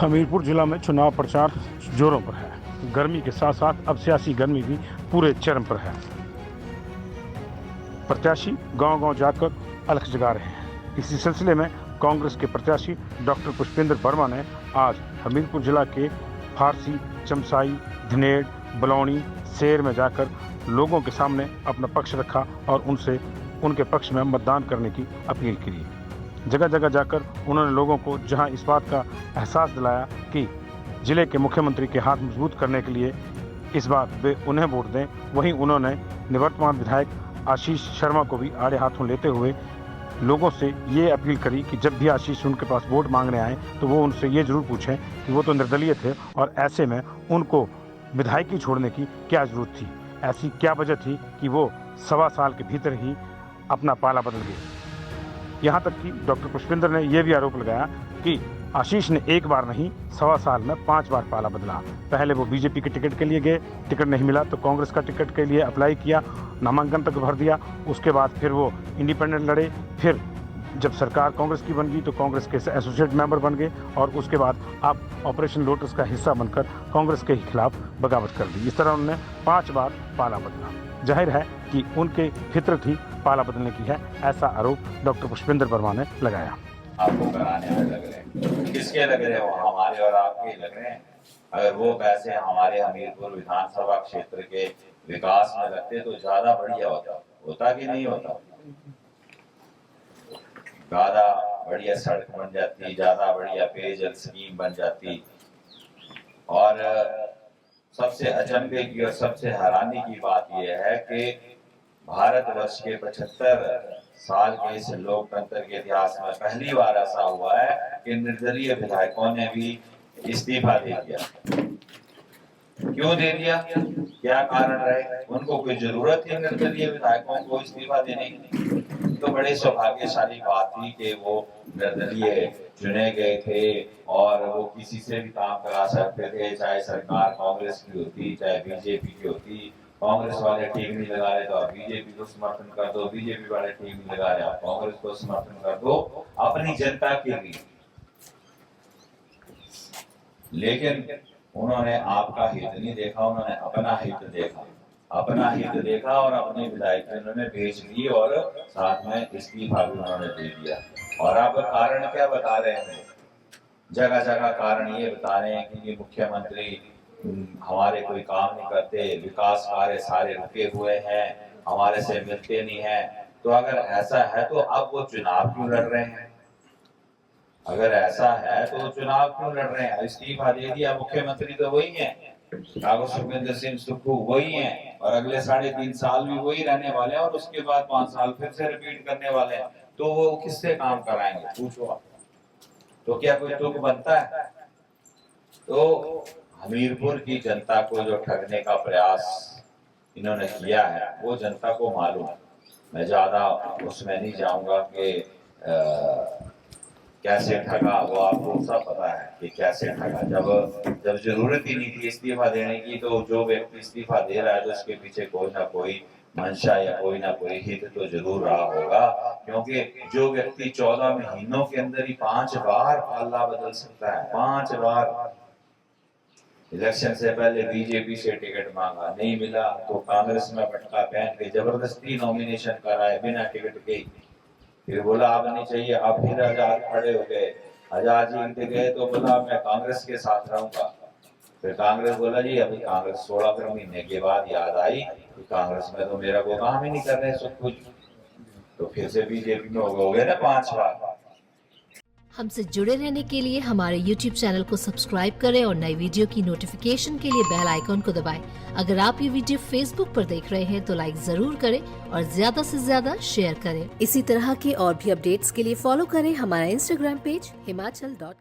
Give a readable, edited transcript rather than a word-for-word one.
हमीरपुर जिला में चुनाव प्रचार जोरों पर है। गर्मी के साथ साथ अब सियासी गर्मी भी पूरे चरम पर है। प्रत्याशी गांव-गांव जाकर अलख जगा रहे हैं। इसी सिलसिले में कांग्रेस के प्रत्याशी डॉक्टर पुष्पेंद्र वर्मा ने आज हमीरपुर जिला के फारसी, चमसाई, धनेड़, बलौनी, शेर में जाकर लोगों के सामने अपना पक्ष रखा और उनसे उनके पक्ष में मतदान करने की अपील की। जगह जगह जाकर उन्होंने लोगों को जहां इस बात का एहसास दिलाया कि जिले के मुख्यमंत्री के हाथ मजबूत करने के लिए इस बार वे उन्हें वोट दें, वहीं उन्होंने निवर्तमान विधायक आशीष शर्मा को भी आड़े हाथों लेते हुए लोगों से ये अपील करी कि जब भी आशीष उनके पास वोट मांगने आए तो वो उनसे ये जरूर पूछें कि वो तो निर्दलीय थे और ऐसे में उनको विधायकी छोड़ने की क्या जरूरत थी, ऐसी क्या वजह थी कि वो 1.25 साल के भीतर ही अपना पाला बदल गए। यहाँ तक कि डॉक्टर पुष्पेंद्र ने यह भी आरोप लगाया कि आशीष ने एक बार नहीं 1.25 साल में 5 बार पाला बदला। पहले वो बीजेपी के टिकट के लिए गए, टिकट नहीं मिला तो कांग्रेस का टिकट के लिए अप्लाई किया, नामांकन तक भर दिया। उसके बाद फिर वो इंडिपेंडेंट लड़े, फिर जब सरकार कांग्रेस की बन गई तो कांग्रेस के एसोसिएट मेंबर बन गए और उसके बाद आप ऑपरेशन लोटस का हिस्सा बनकर कांग्रेस के खिलाफ बगावत कर दी। इस तरह उन्होंने 5 बार पाला बदला। जाहिर है कि उनके फितरत ही पाला बदलने की है, ऐसा आरोप डॉक्टर पुष्पेंद्र वर्मा ने लगाया। आपको कराने में लग रहे हैं, किसके लग रहे हो? हमारे और आपके लग रहे हैं। अगर वो पैसे हमारे हमीरपुर विधानसभा क्षेत्र के विकास में लगते तो ज्यादा बढ़िया होता कि नहीं होता? ज्यादा बढ़िया सड़क बन जाती, ज्यादा बढ़िया पेयजल स्कीम बन जाती। और सबसे अचंभे की और सबसे हैरानी की बात यह है कि भारतवर्ष के 75 साल के इस लोकतंत्र के इतिहास में पहली बार ऐसा हुआ है कि निर्दलीय विधायकों ने भी इस्तीफा दे दिया। क्यों दे दिया? क्या कारण रहे? उनको कोई जरूरत थी निर्दलीय विधायकों को इस्तीफा देने की? तो बड़े सौभाग्यशाली बात थी कि वो निर्दलीय चुने गए थे और वो किसी से भी काम करा सकते थे, चाहे सरकार कांग्रेस की होती, चाहे बीजेपी की होती। कांग्रेस वाले ठीक नहीं लगा रहे तो आप बीजेपी को समर्थन कर दो, बीजेपी वाले ठीक नहीं लगा रहे आप कांग्रेस को समर्थन कर दो, अपनी जनता के लिए। लेकिन उन्होंने आपका हित नहीं देखा, उन्होंने अपना हित देखा। अपना हित देखा और अपने विधायक उन्होंने भेज दिए और साथ में इस्तीफा भी उन्होंने दे दिया। और अब कारण क्या बता रहे हैं? जगह जगह कारण ये बता रहे हैं कि ये मुख्यमंत्री हमारे कोई काम नहीं करते, विकास कार्य सारे रुके हुए हैं, हमारे से मिलते नहीं हैं। तो अगर ऐसा है तो अब वो चुनाव क्यों लड़ रहे हैं? अगर ऐसा है तो चुनाव क्यों लड़ रहे हैं? इस्तीफा दे दिया, मुख्यमंत्री तो वही है, कागज सुखविंदर सिंह सुक्खू वही हैं और अगले 3.5 साल भी वही रहने वाले हैं और उसके बाद 5 साल फिर से रिपीट करने वाले हैं। तो वो किससे काम कराएंगे? पूछो आप। तो क्या कोई तुक बनता है? तो हमीरपुर की जनता को जो ठगने का प्रयास इन्होंने किया है वो जनता को मालूम है। मैं ज्यादा उसमें नहीं जाऊंगा कि कैसे ठगा, वो आपको सब पता है कि कैसे ठगा। जब जरूरत ही नहीं थी इस्तीफा देने की तो जो व्यक्ति इस्तीफा दे रहा है तो उसके पीछे कोई ना कोई मंशा या कोई ना कोई हित तो जरूर रहा होगा। क्योंकि जो व्यक्ति 14 महीनों के अंदर ही 5 बार पाला बदल सकता है, 5 बार। इलेक्शन से पहले बीजेपी से टिकट मांगा, नहीं मिला तो कांग्रेस में पटका पहन के जबरदस्ती नॉमिनेशन कराए बिना टिकट के। फिर बोला अब नहीं चाहिए, अब फिर आजाद खड़े हो गए, आजाद जीत गए तो बोला मैं कांग्रेस के साथ रहूंगा। फिर कांग्रेस बोला जी अभी कांग्रेस 16 महीने के बाद याद आई कि कांग्रेस में तो मेरा कोई काम ही नहीं कर रहे सब कुछ, तो फिर से बीजेपी में हो गए ना 5 बार। हमसे जुड़े रहने के लिए हमारे YouTube चैनल को सब्सक्राइब करें और नई वीडियो की नोटिफिकेशन के लिए बेल आइकॉन को दबाएं। अगर आप ये वीडियो Facebook पर देख रहे हैं तो लाइक जरूर करें और ज्यादा से ज्यादा शेयर करें। इसी तरह के और भी अपडेट्स के लिए फॉलो करें हमारा Instagram पेज himachal.ke।